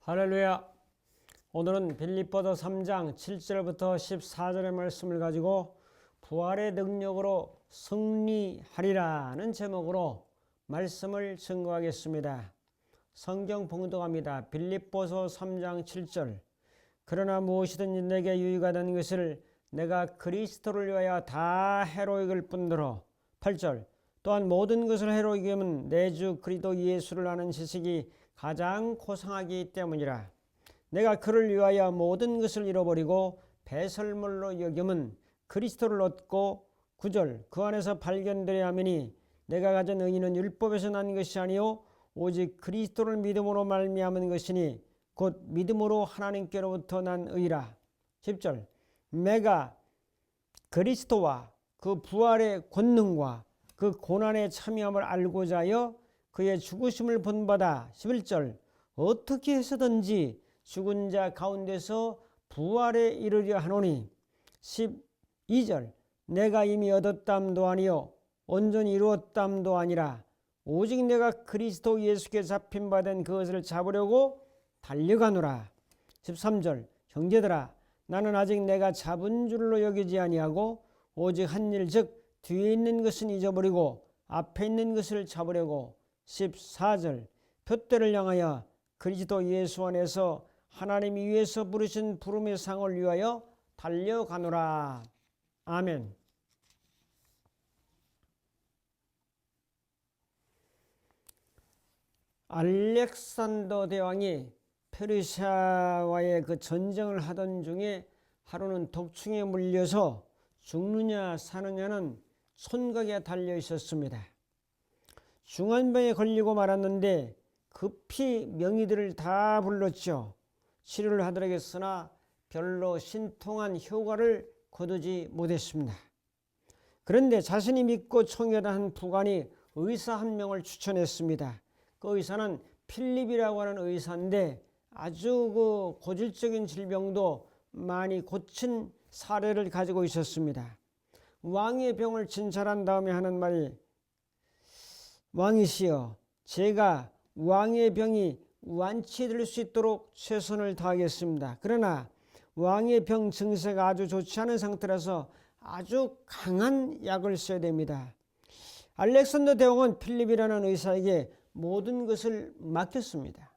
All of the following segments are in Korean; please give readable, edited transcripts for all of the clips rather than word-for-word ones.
할렐루야. 오늘은 빌립보서 3장 7절부터 14절의 말씀을 가지고 부활의 능력으로 승리하리라는 제목으로 말씀을 증거하겠습니다. 성경 봉독합니다. 빌립보서 3장 7절. 그러나 무엇이든지 내게 유익가 되는 것을 내가 그리스도를 위하여 다 해로 여길 뿐더러. 8절. 또한 모든 것을 해로 여기면 내 주 그리스도 예수를 아는 지식이 가장 고상하기 때문이라. 내가 그를 위하여 모든 것을 잃어버리고 배설물로 여김은 그리스도를 얻고. 9절. 그 안에서 발견되려 하매니 내가 가진 의의는 율법에서 난 것이 아니요 오직 그리스도를 믿음으로 말미암은 것이니 곧 믿음으로 하나님께로부터 난 의라. 10절. 내가 그리스도와 그 부활의 권능과 그 고난의 참여함을 알고자 하여 그의 죽으심을 본받아. 11절. 어떻게 해서든지 죽은 자 가운데서 부활에 이르려 하노니. 12절. 내가 이미 얻었담도 아니요 온전히 이루었담도 아니라 오직 내가 그리스도 예수께 잡힌 바 된 그것을 잡으려고 달려가노라. 13절. 형제들아 나는 아직 내가 잡은 줄로 여기지 아니하고 오직 한 일 즉 뒤에 있는 것은 잊어버리고 앞에 있는 것을 잡으려고. 14절. 표대를 향하여 그리스도 예수 안에서 하나님이 위에서 부르신 부름의 상을 위하여 달려가노라. 아멘. 알렉산더 대왕이 페르시아와의 그 전쟁을 하던 중에 하루는 독충에 물려서 죽느냐 사느냐는 손각에 달려 있었습니다. 중환병에 걸리고 말았는데 급히 명의들을 다 불렀죠. 치료를 하도록 했으나 별로 신통한 효과를 거두지 못했습니다. 그런데 자신이 믿고 청결한 부관이 의사 한 명을 추천했습니다. 그 의사는 필립이라고 하는 의사인데 아주 그 고질적인 질병도 많이 고친 사례를 가지고 있었습니다. 왕의 병을 진찰한 다음에 하는 말이, 왕이시여 제가 왕의 병이 완치될 수 있도록 최선을 다하겠습니다. 그러나 왕의 병 증세가 아주 좋지 않은 상태라서 아주 강한 약을 써야 됩니다. 알렉산더 대왕은 필립이라는 의사에게 모든 것을 맡겼습니다.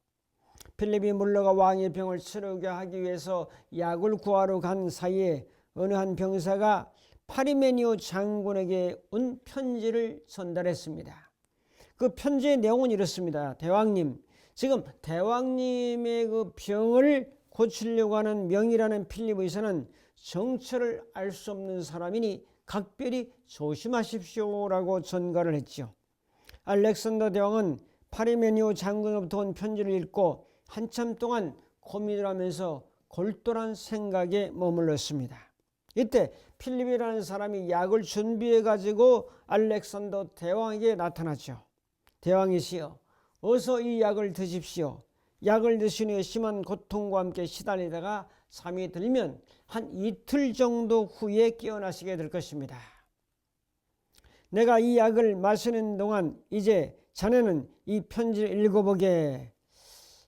필립이 물러가 왕의 병을 치료하게 하기 위해서 약을 구하러 간 사이에 어느 한 병사가 파리메니오 장군에게 온 편지를 전달했습니다. 그 편지의 내용은 이렇습니다. 대왕님, 지금 대왕님의 그 병을 고치려고 하는 명이라는 필립 의사는 정체를 알 수 없는 사람이니 각별히 조심하십시오라고 전가를 했죠. 알렉산더 대왕은 파리메니오 장군으로부터 온 편지를 읽고 한참 동안 고민을 하면서 골똘한 생각에 머물렀습니다. 이때 필립이라는 사람이 약을 준비해 가지고 알렉산더 대왕에게 나타났죠. 대왕이시여 어서 이 약을 드십시오. 약을 드신 후에 심한 고통과 함께 시달리다가 잠이 들면 한 이틀 정도 후에 깨어나시게 될 것입니다. 내가 이 약을 마시는 동안 이제 자네는 이 편지를 읽어보게.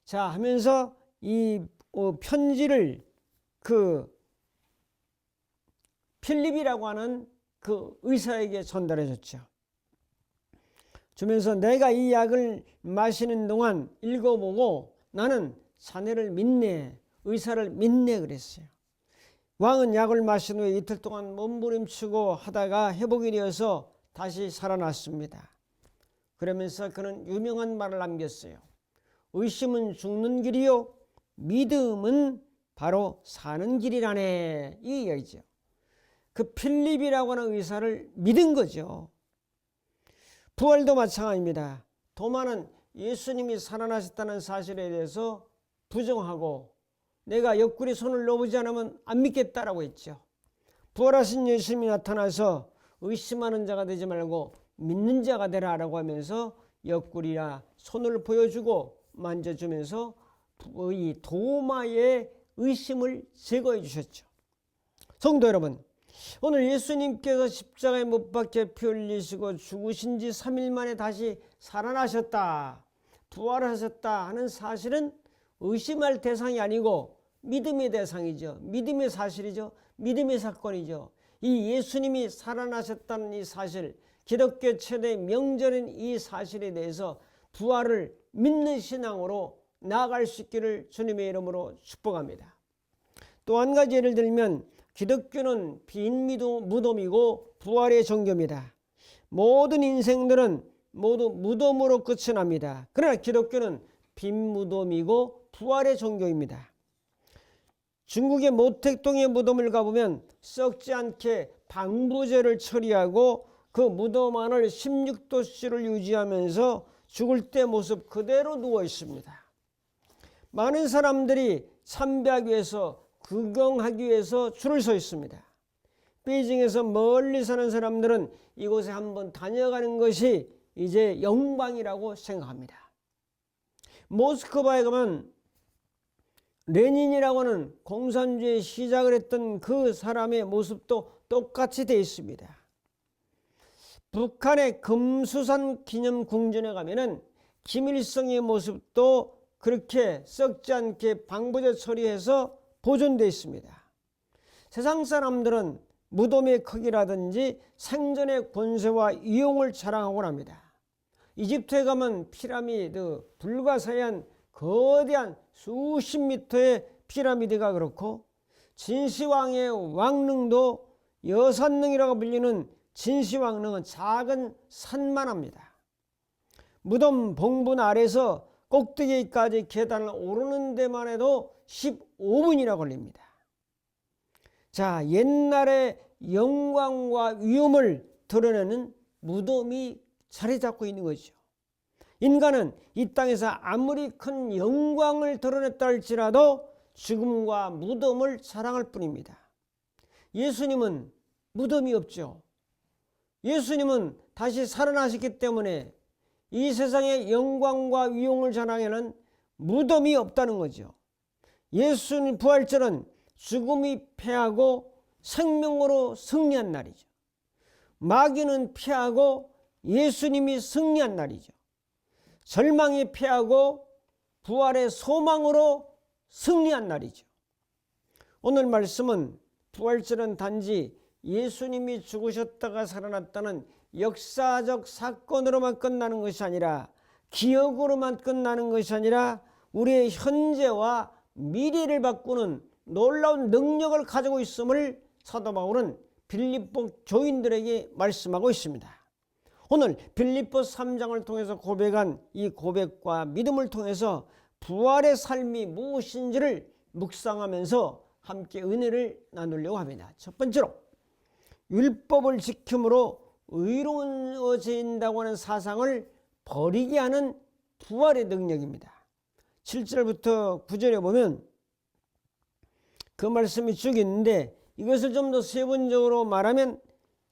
자 하면서 이 편지를 그 필립이라고 하는 그 의사에게 전달해 줬죠. 주면서 내가 이 약을 마시는 동안 읽어보고 나는 자네를 믿네, 의사를 믿네 그랬어요. 왕은 약을 마신 후에 이틀 동안 몸부림치고 하다가 회복이 되어서 다시 살아났습니다. 그러면서 그는 유명한 말을 남겼어요. 의심은 죽는 길이요 믿음은 바로 사는 길이라네. 이 이야기죠. 그 필립이라고 하는 의사를 믿은 거죠. 부활도 마찬가지입니다. 도마는 예수님이 살아나셨다는 사실에 대해서 부정하고 내가 옆구리에 손을 넣어보지 않으면 안 믿겠다라고 했죠. 부활하신 예수님이 나타나서 의심하는 자가 되지 말고 믿는 자가 되라라고 하면서 옆구리나 손을 보여주고 만져주면서 이 도마의 의심을 제거해 주셨죠. 성도 여러분, 오늘 예수님께서 십자가에 못 박혀 피 흘리시고 죽으신 지 3일 만에 다시 살아나셨다, 부활하셨다 하는 사실은 의심할 대상이 아니고 믿음의 대상이죠. 믿음의 사실이죠. 믿음의 사건이죠. 이 예수님이 살아나셨다는 이 사실, 기독교 최대 명절인 이 사실에 대해서 부활을 믿는 신앙으로 나아갈 수 있기를 주님의 이름으로 축복합니다. 또 한 가지 예를 들면 기독교는 빈 무덤이고 부활의 종교입니다. 모든 인생들은 모두 무덤으로 끝이 납니다. 그러나 기독교는 빈 무덤이고 부활의 종교입니다. 중국의 모택동의 무덤을 가보면 썩지 않게 방부제를 처리하고 그 무덤 안을 16도씨를 유지하면서 죽을 때 모습 그대로 누워 있습니다. 많은 사람들이 참배하기 위해서, 구경하기 위해서 줄을 서 있습니다. 베이징에서 멀리 사는 사람들은 이곳에 한번 다녀가는 것이 이제 영광이라고 생각합니다. 모스크바에 가면 레닌이라고 하는 공산주의 시작을 했던 그 사람의 모습도 똑같이 되어 있습니다. 북한의 금수산 기념궁전에 가면은 김일성의 모습도 그렇게 썩지 않게 방부제 처리해서 보존되어 있습니다. 세상 사람들은 무덤의 크기라든지 생전의 권세와 위용을 자랑하곤 합니다. 이집트에 가면 피라미드, 불가사의한 거대한 수십 미터의 피라미드가 그렇고, 진시황의 왕릉도 여산릉이라고 불리는 진시황릉은 작은 산만 합니다. 무덤 봉분 아래서 꼭대기까지 계단을 오르는 데만 해도 15분이나 걸립니다. 자, 옛날의 영광과 위엄을 드러내는 무덤이 자리 잡고 있는 것이죠. 인간은 이 땅에서 아무리 큰 영광을 드러냈다 할지라도 죽음과 무덤을 자랑할 뿐입니다. 예수님은 무덤이 없죠. 예수님은 다시 살아나셨기 때문에 이 세상의 영광과 위용을 자랑하는 무덤이 없다는 거죠. 예수님 부활절은 죽음이 패하고 생명으로 승리한 날이죠. 마귀는 패하고 예수님이 승리한 날이죠. 절망이 패하고 부활의 소망으로 승리한 날이죠. 오늘 말씀은 부활절은 단지 예수님이 죽으셨다가 살아났다는 역사적 사건으로만 끝나는 것이 아니라, 기억으로만 끝나는 것이 아니라 우리의 현재와 미래를 바꾸는 놀라운 능력을 가지고 있음을 사도 바울은 빌립보 교인들에게 말씀하고 있습니다. 오늘 빌립보 3장을 통해서 고백한 이 고백과 믿음을 통해서 부활의 삶이 무엇인지를 묵상하면서 함께 은혜를 나누려고 합니다. 첫 번째로, 율법을 지킴으로 의로워진다고 하는 사상을 버리게 하는 부활의 능력입니다. 7절부터 9절에 보면 그 말씀이 쭉 있는데, 이것을 좀 더 세분적으로 말하면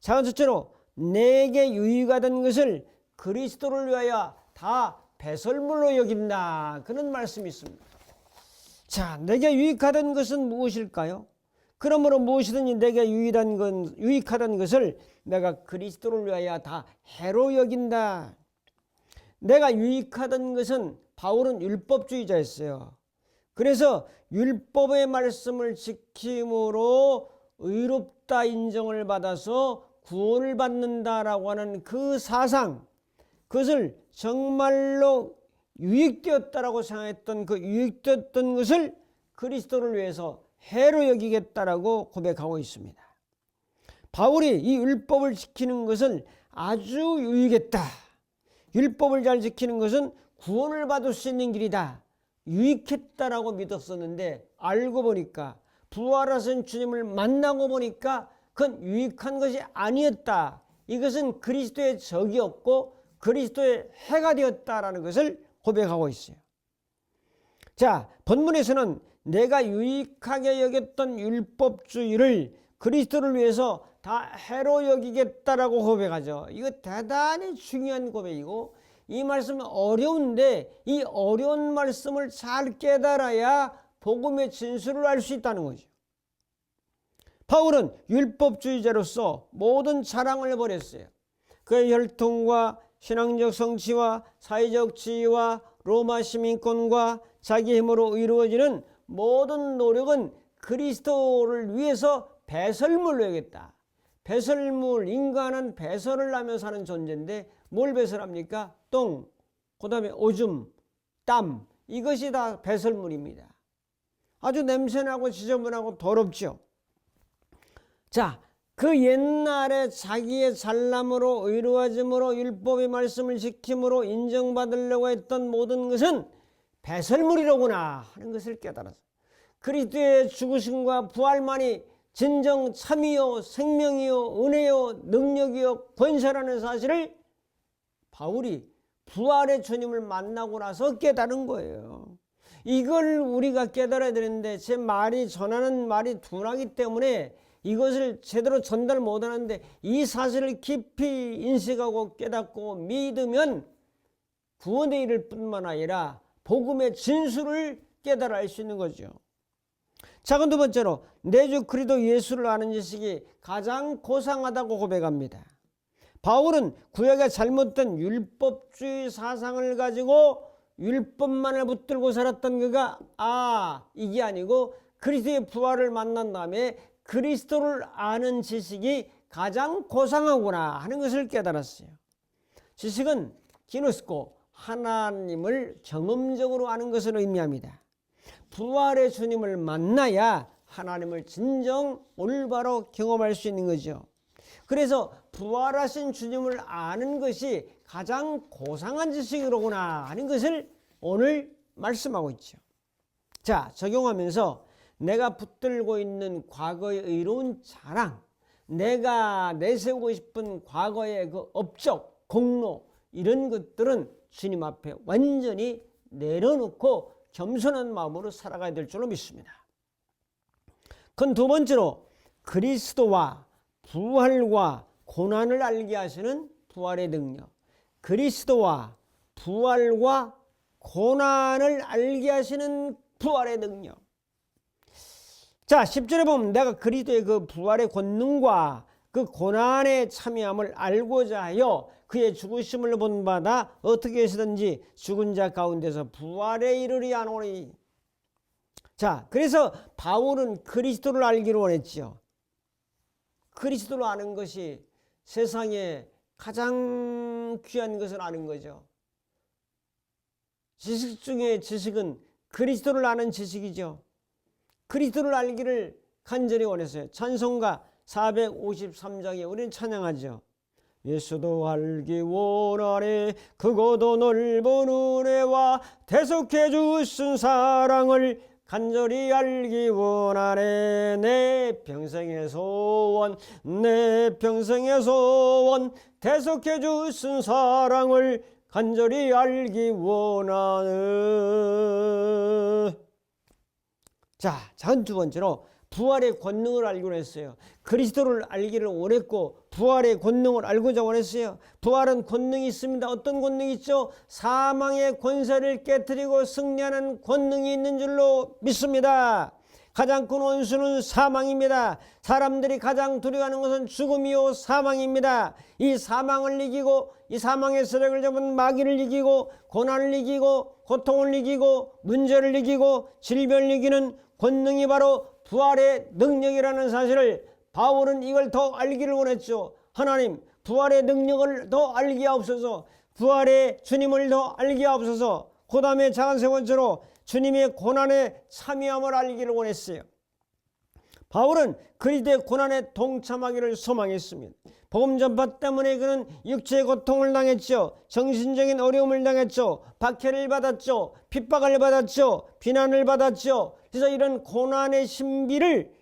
작은 첫째로, 내게 유익하던 것을 그리스도를 위하여 다 배설물로 여긴다, 그런 말씀이 있습니다. 자, 내게 유익하던 것은 무엇일까요? 그러므로 무엇이든지 내게 유익하던 것을 내가 그리스도를 위하여 다 해로 여긴다. 내가 유익하던 것은, 바울은 율법주의자였어요. 그래서 율법의 말씀을 지킴으로 의롭다 인정을 받아서 구원을 받는다라고 하는 그 사상, 그것을 정말로 유익되었다라고 생각했던 그 유익되었던 것을 그리스도를 위해서 해로 여기겠다라고 고백하고 있습니다. 바울이 이 율법을 지키는 것을 아주 유익했다, 율법을 잘 지키는 것은 구원을 받을 수 있는 길이다, 유익했다라고 믿었었는데, 알고 보니까, 부활하신 주님을 만나고 보니까 그건 유익한 것이 아니었다. 이것은 그리스도의 적이었고 그리스도의 해가 되었다라는 것을 고백하고 있어요. 자, 본문에서는 내가 유익하게 여겼던 율법주의를 그리스도를 위해서 다 해로 여기겠다라고 고백하죠. 이거 대단히 중요한 고백이고, 이 말씀은 어려운데 이 어려운 말씀을 잘 깨달아야 복음의 진수를 알 수 있다는 거죠. 바울은 율법주의자로서 모든 자랑을 버렸어요. 그의 혈통과 신앙적 성취와 사회적 지위와 로마 시민권과 자기 힘으로 이루어지는 모든 노력은 그리스도를 위해서 배설물로 여겼다. 배설물, 인간은 배설을 하며 사는 존재인데 뭘 배설합니까? 똥, 그 다음에 오줌, 땀, 이것이 다 배설물입니다. 아주 냄새나고 지저분하고 더럽죠. 자, 그 옛날에 자기의 잘남으로 의로워짐으로 율법의 말씀을 지킴으로 인정받으려고 했던 모든 것은 배설물이로구나 하는 것을 깨달았어. 그리스도의 죽으심과 부활만이 진정 참이요 생명이요 은혜요 능력이요 권세라는 사실을 바울이 부활의 주님을 만나고 나서 깨달은 거예요. 이걸 우리가 깨달아야 되는데 제 말이 전하는 말이 둔하기 때문에 이것을 제대로 전달 못하는데 이 사실을 깊이 인식하고 깨닫고 믿으면 구원에 이를 뿐만 아니라 복음의 진수를 깨달아 알 수 있는 거죠. 자, 두 번째로 내 주 그리스도 예수를 아는 지식이 가장 고상하다고 고백합니다. 바울은 구약의 잘못된 율법주의 사상을 가지고 율법만을 붙들고 살았던 그가 이게 아니고 그리스도의 부활을 만난 다음에 그리스도를 아는 지식이 가장 고상하구나 하는 것을 깨달았어요. 지식은 기노스코, 하나님을 경험적으로 아는 것을 의미합니다. 부활의 주님을 만나야 하나님을 진정 올바로 경험할 수 있는 거죠. 그래서 부활하신 주님을 아는 것이 가장 고상한 지식이로구나 하는 것을 오늘 말씀하고 있죠. 자, 적용하면서 내가 붙들고 있는 과거의 의로운 자랑, 내가 내세우고 싶은 과거의 그 업적, 공로 이런 것들은 주님 앞에 완전히 내려놓고 겸손한 마음으로 살아가야 될 줄로 믿습니다. 그건 두 번째로 그리스도와 부활과 고난을 알게 하시는 부활의 능력. 그리스도와 부활과 고난을 알게 하시는 부활의 능력. 자, 10절에 보면 내가 그리스도의 그 부활의 권능과 그 고난의 참여함을 알고자 하여 그의 죽으심을 본받아 어떻게 해서든지 죽은 자 가운데서 부활에 이르리 하노니. 자, 그래서 바울은 그리스도를 알기를 원했죠. 그리스도를 아는 것이 세상에 가장 귀한 것을 아는 거죠. 지식 중에 지식은 그리스도를 아는 지식이죠. 그리스도를 알기를 간절히 원했어요. 찬송가 453장에 우리는 찬양하죠. 예수도 알기 원하네 그것도 넓은 은혜와 대속해 주신 사랑을 간절히 알기 원하네. 내 평생의 소원 내 평생의 소원 대속해 주신 사랑을 간절히 알기 원하네. 자, 두 번째로 부활의 권능을 알기로 했어요. 그리스도를 알기를 원했고 부활의 권능을 알고자 원했어요. 부활은 권능이 있습니다. 어떤 권능이 있죠? 사망의 권세를 깨뜨리고 승리하는 권능이 있는 줄로 믿습니다. 가장 큰 원수는 사망입니다. 사람들이 가장 두려워하는 것은 죽음이요 사망입니다. 이 사망을 이기고 이 사망의 세력을 잡은 마귀를 이기고 고난을 이기고 고통을 이기고 문제를 이기고 질병을 이기는 권능이 바로 부활의 능력이라는 사실을 바울은 이걸 더 알기를 원했죠. 하나님, 부활의 능력을 더 알게 하옵소서. 부활의 주님을 더 알게 하옵소서. 그 다음에 작은 세 번째로 주님의 고난에 참여함을 알기를 원했어요. 바울은 그리스도의 고난에 동참하기를 소망했습니다. 복음 전파 때문에 그는 육체의 고통을 당했죠. 정신적인 어려움을 당했죠. 박해를 받았죠. 핍박을 받았죠. 비난을 받았죠. 그래서 이런 고난의 신비를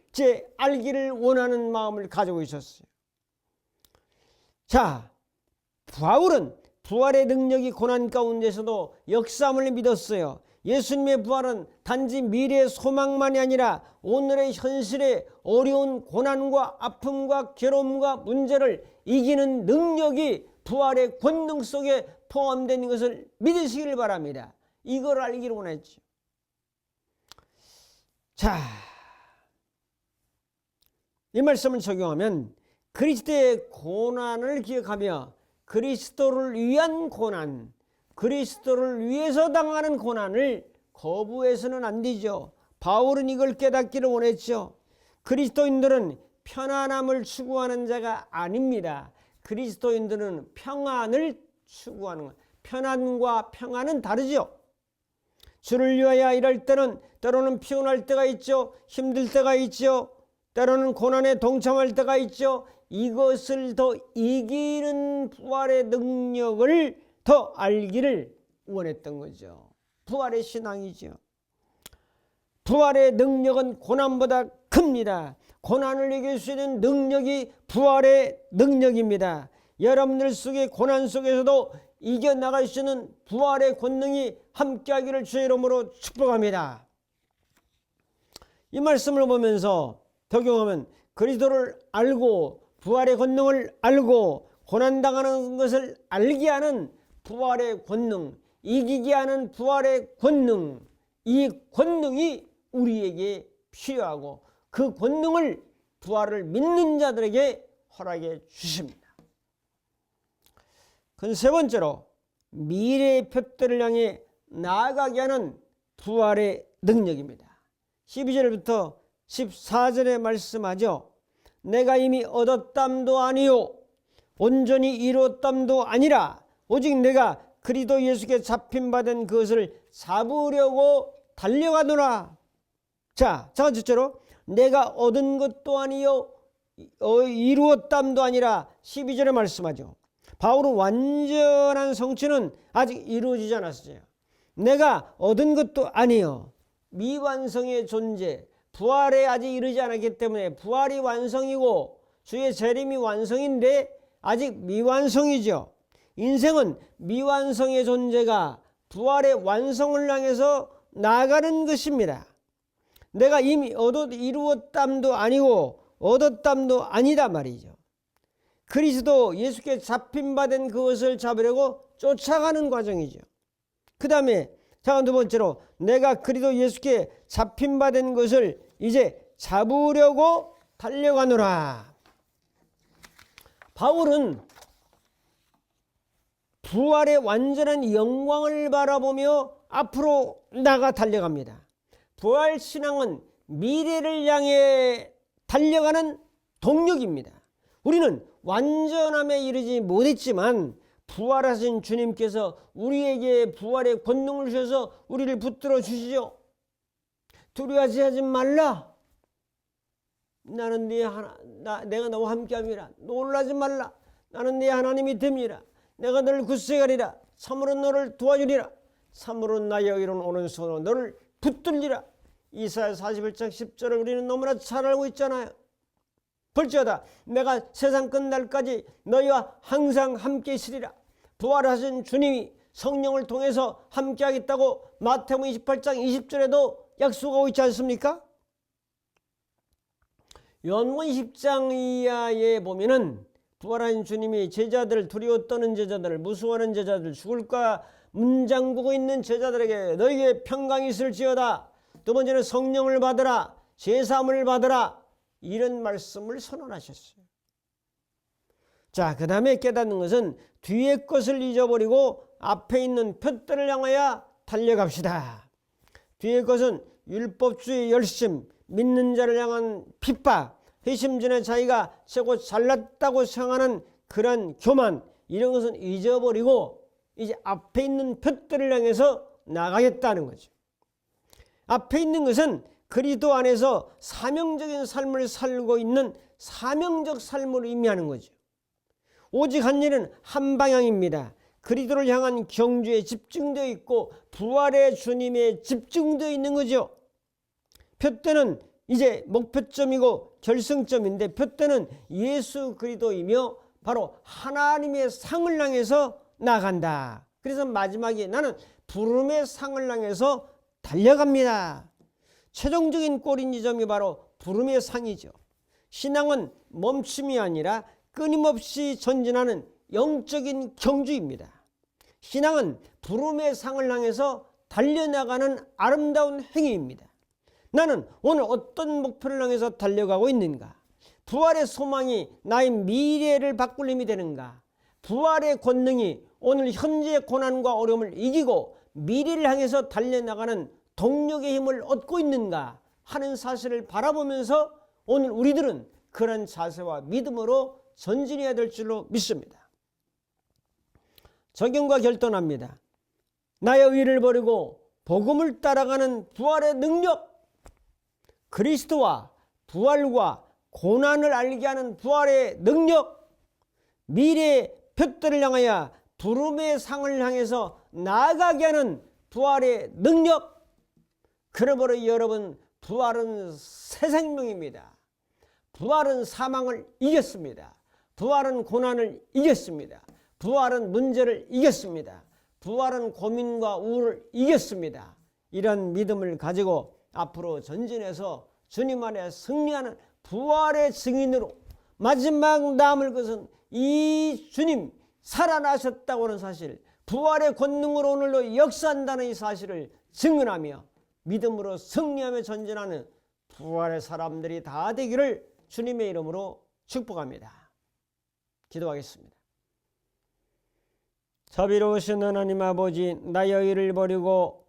알기를 원하는 마음을 가지고 있었어요. 자, 바울은 부활의 능력이 고난 가운데서도 역사함을 믿었어요. 예수님의 부활은 단지 미래의 소망만이 아니라 오늘의 현실의 어려운 고난과 아픔과 괴로움과 문제를 이기는 능력이 부활의 권능 속에 포함되는 것을 믿으시길 바랍니다. 이걸 알기를 원했죠. 자, 이 말씀을 적용하면 그리스도의 고난을 기억하며 그리스도를 위한 고난, 그리스도를 위해서 당하는 고난을 거부해서는 안 되죠. 바울은 이걸 깨닫기를 원했죠. 그리스도인들은 편안함을 추구하는 자가 아닙니다. 그리스도인들은 평안을 추구하는 것. 편안과 평안은 다르죠. 주를 위하여 일할 때는 때로는 피곤할 때가 있죠. 힘들 때가 있죠. 때로는 고난에 동참할 때가 있죠. 이것을 더 이기는 부활의 능력을 더 알기를 원했던 거죠. 부활의 신앙이죠. 부활의 능력은 고난보다 큽니다. 고난을 이길 수 있는 능력이 부활의 능력입니다. 여러분들 속의 고난 속에서도 이겨나갈 수 있는 부활의 권능이 함께하기를 주의 이름으로 축복합니다. 이 말씀을 보면서 적용하면 그리스도를 알고 부활의 권능을 알고 고난당하는 것을 알게 하는 부활의 권능, 이기게 하는 부활의 권능, 이 권능이 우리에게 필요하고 그 권능을 부활을 믿는 자들에게 허락해 주십니다. 그건 세 번째로 미래의 표대를 향해 나아가게 하는 부활의 능력입니다. 12절부터 14절에 말씀하죠. 내가 이미 얻었담도 아니요 온전히 이루었담도 아니라 오직 내가 그리스도 예수께 잡힌 바 된 그것을 잡으려고 달려가노라. 자, 첫 번째로 내가 얻은 것도 아니요 이루었담도 아니라 12절에 말씀하죠. 바울은 완전한 성취는 아직 이루어지지 않았어요. 내가 얻은 것도 아니요 미완성의 존재, 부활에 아직 이르지 않았기 때문에 부활이 완성이고 주의 재림이 완성인데 아직 미완성이죠. 인생은 미완성의 존재가 부활의 완성을 향해서 나아가는 것입니다. 내가 이미 이루었담도 아니고 얻었담도 아니다 말이죠. 그리스도 예수께 잡힌 바 된 그것을 잡으려고 쫓아가는 과정이죠. 그 다음에 두 번째로 내가 그리스도 예수께 잡힌 바 된 것을 이제 잡으려고 달려가노라. 바울은 부활의 완전한 영광을 바라보며 앞으로 나가 달려갑니다. 부활 신앙은 미래를 향해 달려가는 동력입니다. 우리는 완전함에 이르지 못했지만 부활하신 주님께서 우리에게 부활의 권능을 주셔서 우리를 붙들어 주시죠. 두려워하지 말라. 나는 내가 너와 함께함이라. 놀라지 말라. 나는 네 하나님이 됨이라. 내가 너를 굳세가리라. 참으로 너를 도와주리라. 참으로 나의 여기로는 오른손으로 너를 붙들리라. 이사야 41장 10절을 우리는 너무나 잘 알고 있잖아요. 볼지어다 내가 세상 끝날까지 너희와 항상 함께 있으리라. 부활하신 주님이 성령을 통해서 함께 하겠다고 마태복음 28장 20절에도 약속하고 있지 않습니까? 요한복음 10장 이하에 보면은 부활하신 주님이 제자들, 두려워 떠는 제자들, 무서워하는 제자들, 죽을까 문장 보고 있는 제자들에게 너희에게 평강이 있을지어다. 두 번째는 성령을 받으라. 제사함을 받으라. 이런 말씀을 선언하셨어요. 자, 그 다음에 깨닫는 것은 뒤의 것을 잊어버리고 앞에 있는 표대를 향하여 달려갑시다. 뒤의 것은 율법주의 열심, 믿는 자를 향한 핍박, 회심전에 자기가 최고 잘났다고 생각하는 그런 교만, 이런 것은 잊어버리고 이제 앞에 있는 표대를 향해서 나가겠다는 거죠. 앞에 있는 것은 그리스도 안에서 사명적인 삶을 살고 있는 사명적 삶을 의미하는 거죠. 오직 한 일은 한 방향입니다. 그리스도를 향한 경주에 집중되어 있고 부활의 주님에 집중되어 있는 거죠. 표대는 이제 목표점이고 결승점인데 표대는 예수 그리스도이며 바로 하나님의 상을 향해서 나간다. 그래서 마지막에 나는 부름의 상을 향해서 달려갑니다. 최종적인 꼬리 지점이 바로 부름의 상이죠. 신앙은 멈춤이 아니라 끊임없이 전진하는 영적인 경주입니다. 신앙은 부름의 상을 향해서 달려나가는 아름다운 행위입니다. 나는 오늘 어떤 목표를 향해서 달려가고 있는가? 부활의 소망이 나의 미래를 바꿀 힘이 되는가? 부활의 권능이 오늘 현재의 고난과 어려움을 이기고 미래를 향해서 달려나가는 동력의 힘을 얻고 있는가 하는 사실을 바라보면서 오늘 우리들은 그런 자세와 믿음으로 전진해야 될 줄로 믿습니다. 적용과 결단합니다. 나의 의를 버리고 복음을 따라가는 부활의 능력, 그리스도와 부활과 고난을 알게 하는 부활의 능력, 미래의 표들을 향하여 부름의 상을 향해서 나아가게 하는 부활의 능력. 그러므로 여러분, 부활은 새 생명입니다. 부활은 사망을 이겼습니다. 부활은 고난을 이겼습니다. 부활은 문제를 이겼습니다. 부활은 고민과 우울을 이겼습니다. 이런 믿음을 가지고 앞으로 전진해서 주님 안에 승리하는 부활의 증인으로 마지막 남을 것은 이 주님 살아나셨다고 하는 사실, 부활의 권능으로 오늘도 역사한다는 이 사실을 증언하며 믿음으로 승리하며 전진하는 부활의 사람들이 다 되기를 주님의 이름으로 축복합니다. 기도하겠습니다. 자비로우신 하나님 아버지, 나의 의를 버리고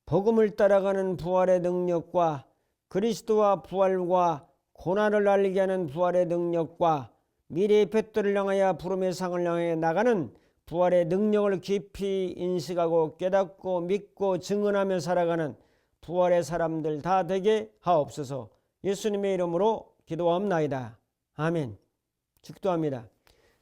복음을 따라가는 부활의 능력과 그리스도와 부활과 고난을 알게 하는 부활의 능력과 미래의 표들을 향하여 부름의 상을 향해 나가는 부활의 능력을 깊이 인식하고 깨닫고 믿고 증언하며 살아가는 부활의 사람들 다 되게 하옵소서. 예수님의 이름으로 기도합나이다. 아멘. 축도합니다.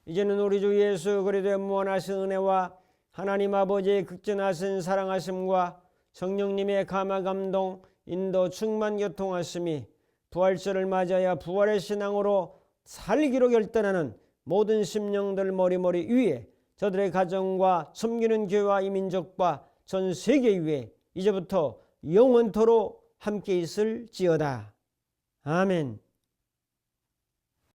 이제는 우리 주 예수 그리스도의 무한하신 은혜와 하나님 아버지의 극진하신 사랑하심과 성령님의 감화 감동 인도 충만 교통하심이 부활절을 맞이하여 부활의 신앙으로 살기로 결단하는 모든 심령들 머리머리 위에 저들의 가정과 섬기는 교회와 이민족과 전 세계 위에 이제부터 영원토록 함께 있을지어다. 아멘.